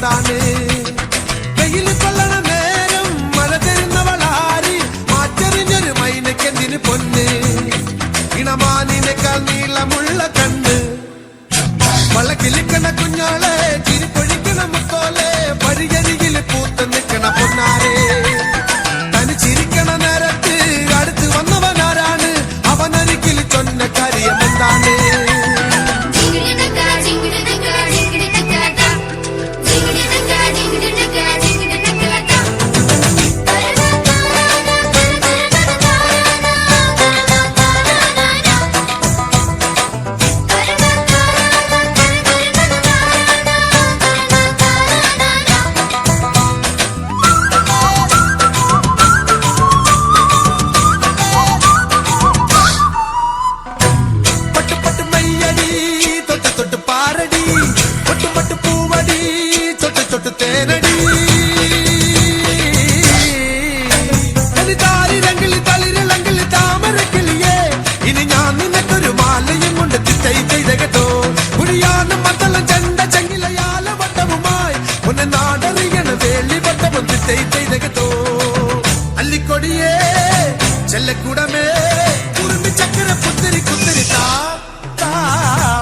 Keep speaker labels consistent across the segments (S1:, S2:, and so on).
S1: എന്താണ് വെയിൽ കൊള്ളണ നേരം മഴ തരുന്നവളാരി മാറ്ററിഞ്ഞൊരു മൈനക്കെന്തിന് പൊന്ന് ഇണമാനിനേക്കാൾ നീളമുള്ള കണ്ണ് വളക്കിലിക്കണ കുഞ്ഞാളെ ചിരിപ്പൊഴിക്കണ മുത്തോലെ വഴിയരികിൽ പൂത്ത് നിൽക്കണ പൊന്നാരെ തനിച്ചിരിക്കണ നേരത്ത് അടുത്ത് വന്നവനാരാണ് അവനരികിൽ ചൊന്ന കാര്യം എന്താണ് അല്ലിക്കൊടിയേ ചെല്ലക്കൂടമേ കുറുമ്പി ചക്കര പുത്തിരി കുത്തിരി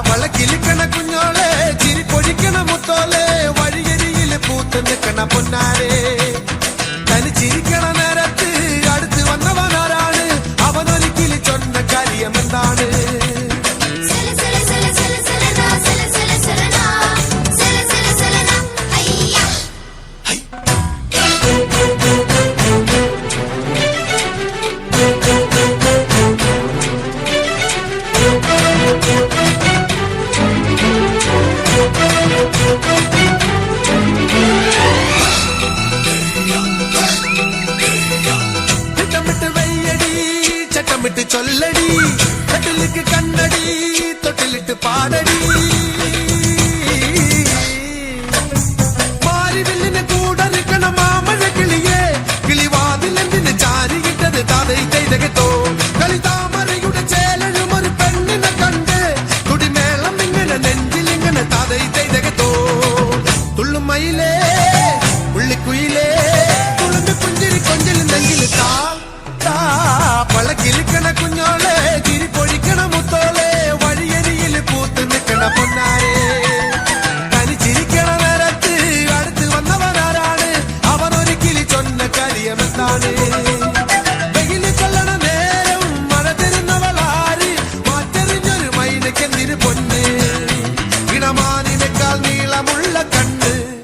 S1: വളക്കിലിക്കണ കുഞ്ഞോളെ ചിരി പൊഴിക്കണ മുത്തോലെ വഴിയരിയിൽ പൂത്ത് നിൽക്കണ പൊന്നാരെ തനിച്ചിരിക്കണ നേരത്ത് അടുത്ത് വന്നവനാരാണ് അവനൊരിക്കൽ ചൊന്ന കാര്യം എന്താണ് ചട്ടമിട്ട് ചൊല്ലടി കട്ടിലിക്ക് കണ്ണടി തൊട്ടിലിട്ട് പാടടി മാരിവില്ലിന് കൂടറിക്കണ മാമഴ കിളിയെ കിളിവാതിലെന്തിന് ചാരിയിട്ടത് താതൈ ചെയ്തകത്തോ